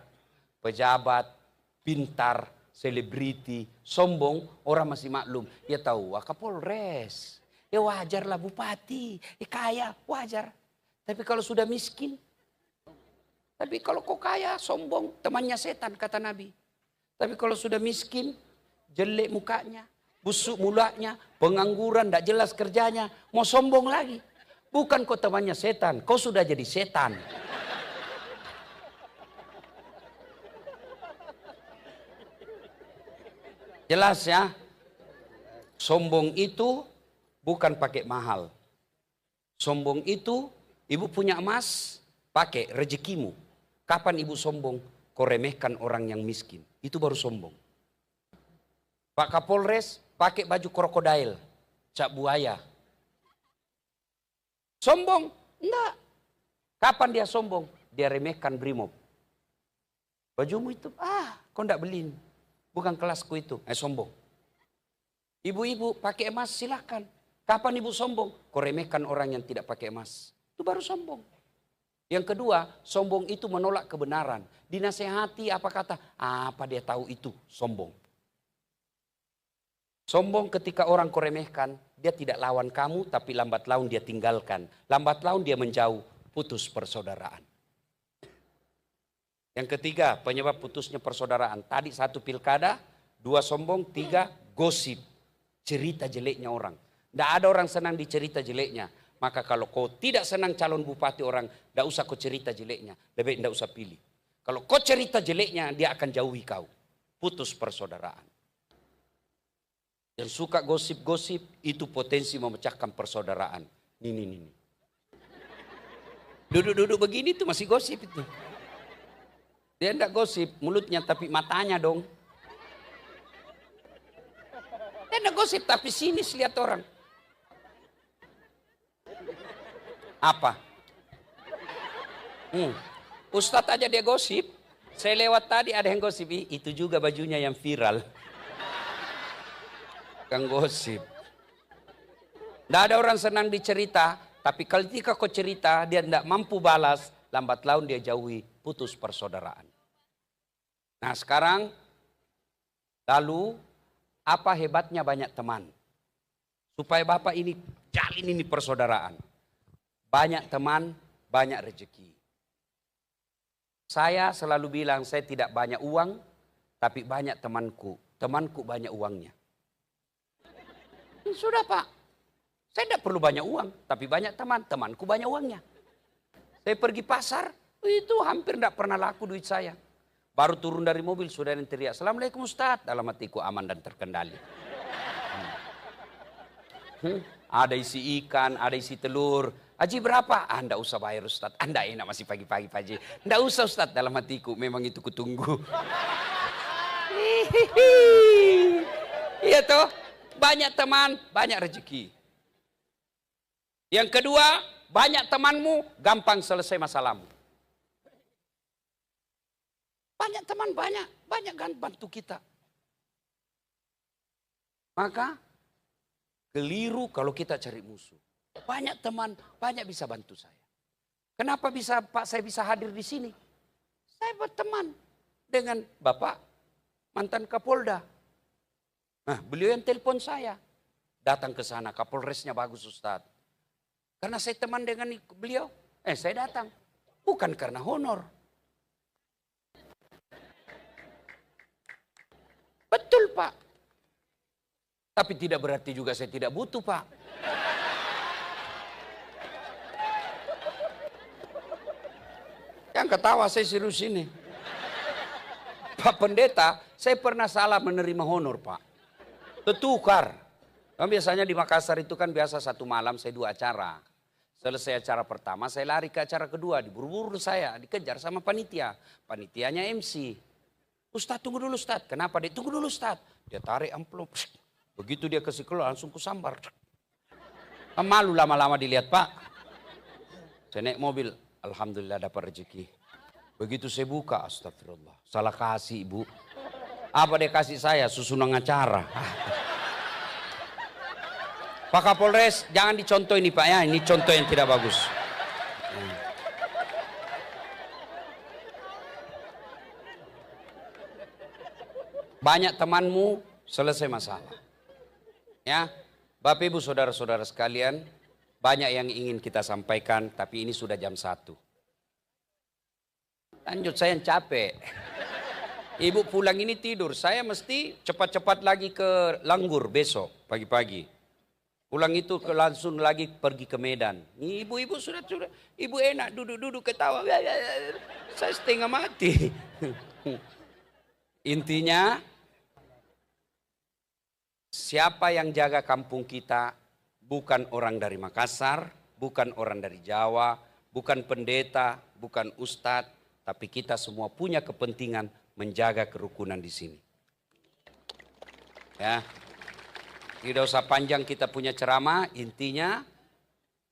pejabat, pintar, selebriti, sombong, orang masih maklum. Ya tahu, Kapolres. Ya wajar lah bupati. Kaya, wajar. Tapi kalau sudah miskin. Tapi kalau kau kaya, sombong, temannya setan kata Nabi. Tapi kalau sudah miskin, jelek mukanya, busuk mulanya, pengangguran, tidak jelas kerjanya, mau sombong lagi. Bukan kau temannya setan, kau sudah jadi setan. Jelas ya? Sombong itu bukan pakai mahal. Sombong itu, ibu punya emas, pakai rezekimu. Kapan ibu sombong? Kau remehkan orang yang miskin. Itu baru sombong. Pak Kapolres pakai baju krokodil, cap buaya. Sombong? Enggak. Kapan dia sombong? Dia remehkan brimob. Bajumu itu, kau enggak beliin. Bukan kelasku itu. Sombong. Ibu-ibu pakai emas silahkan. Kapan ibu sombong? Kau remehkan orang yang tidak pakai emas. Itu baru sombong. Yang kedua, sombong itu menolak kebenaran. Dinasehati apa kata? Apa dia tahu itu? Sombong. Sombong ketika orang kau remehkan, dia tidak lawan kamu, tapi lambat laun dia tinggalkan. Lambat laun dia menjauh, putus persaudaraan. Yang ketiga, penyebab putusnya persaudaraan. Tadi 1 pilkada, 2 sombong, 3 gosip. Cerita jeleknya orang. Tidak ada orang senang dicerita jeleknya. Maka kalau kau tidak senang calon bupati orang, tidak usah kau cerita jeleknya. Lebih tidak usah pilih. Kalau kau cerita jeleknya, dia akan jauhi kau. Putus persaudaraan. Yang suka gosip-gosip, itu potensi memecahkan persaudaraan. Ini. Duduk-duduk begini itu masih gosip itu. Dia tidak gosip mulutnya, tapi matanya dong. Dia tidak gosip, tapi sinis lihat orang. Apa? Ustadz aja dia gosip. Saya lewat tadi ada yang gosip. Itu juga bajunya yang viral. Kang gosip. Tidak ada orang senang dicerita. Tapi kalau ketika kau cerita dia tidak mampu balas. Lambat laun dia jauhi, putus persaudaraan. Nah sekarang. Lalu apa hebatnya banyak teman? Supaya Bapak ini jalin ini persaudaraan. Banyak teman, banyak rezeki. Saya selalu bilang saya tidak banyak uang, tapi banyak temanku. temanku banyak uangnya. Sudah Pak, saya tidak perlu banyak uang, tapi banyak teman, temanku banyak uangnya. Saya pergi pasar, itu hampir tidak pernah laku duit saya. Baru turun dari mobil, sudah yang teriak, "Assalamualaikum Ustaz." Dalam hatiku aman dan terkendali. Ada isi ikan, ada isi telur. "Haji berapa?" "Ah, enggak usah bayar Ustaz." "Anda enak masih pagi-pagi Pak Haji." "Enggak usah Ustaz." Dalam hatiku, memang itu kutunggu. Iya toh, banyak teman, banyak rezeki. Yang kedua, banyak temanmu, gampang selesai masalahmu. Banyak teman, banyak kan bantu kita. Maka keliru kalau kita cari musuh. Banyak teman, banyak bisa bantu saya. Kenapa bisa Pak saya bisa hadir di sini? Saya berteman dengan Bapak mantan Kapolda. Nah, beliau yang telepon saya. Datang ke sana, Kapolresnya bagus Ustaz. Karena saya teman dengan beliau, saya datang. Bukan karena honor. Betul Pak. Tapi tidak berarti juga saya tidak butuh Pak. Yang ketawa saya serius ini. Pak Pendeta, saya pernah salah menerima honor Pak. Tertukar. Biasanya di Makassar itu kan biasa satu malam saya 2 acara. Selesai acara pertama saya lari ke acara kedua. Diburu-buru saya, dikejar sama panitia. Panitianya MC. "Ustaz tunggu dulu Ustaz." "Kenapa?" "Dia tunggu dulu Ustaz." Dia tarik amplop. Begitu dia kasih keluar langsung kusambar. Malu lama-lama dilihat Pak. Saya naik mobil. Alhamdulillah dapat rezeki. Begitu saya buka, astagfirullah. Salah kasih Ibu. Apa dia kasih saya? Susunan acara. Pak Kapolres, jangan dicontoh ini Pak ya. Ini contoh yang tidak bagus. Banyak temanmu, selesai masalah. Ya, Bapak Ibu saudara-saudara sekalian, banyak yang ingin kita sampaikan, tapi ini sudah jam 1. Lanjut, saya yang capek. Ibu pulang ini tidur, saya mesti cepat-cepat lagi ke Langgur besok pagi-pagi. Pulang itu langsung lagi pergi ke Medan. Ibu-ibu sudah, ibu enak duduk-duduk ketawa. Saya setengah mati. Intinya, siapa yang jaga kampung kita bukan orang dari Makassar, bukan orang dari Jawa, bukan pendeta, bukan ustadz, tapi kita semua punya kepentingan menjaga kerukunan di sini. Ya. Tidak usah panjang kita punya ceramah, intinya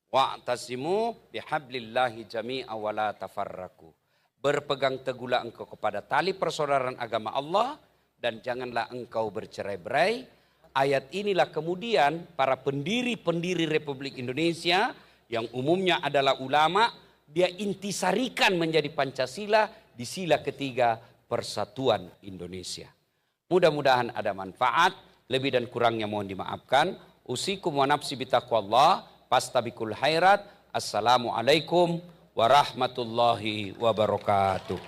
wa'tasimu bihablillahi jami'a wa la tafarraku. Berpegang teguhlah engkau kepada tali persaudaraan agama Allah dan janganlah engkau bercerai-berai. Ayat inilah kemudian para pendiri-pendiri Republik Indonesia yang umumnya adalah ulama, dia intisarikan menjadi Pancasila di sila ketiga Persatuan Indonesia. Mudah-mudahan ada manfaat. Lebih dan kurangnya mohon dimaafkan. Usikum wa nafsi bitaqwallah, fastabikul khairat. Assalamualaikum warahmatullahi wabarakatuh.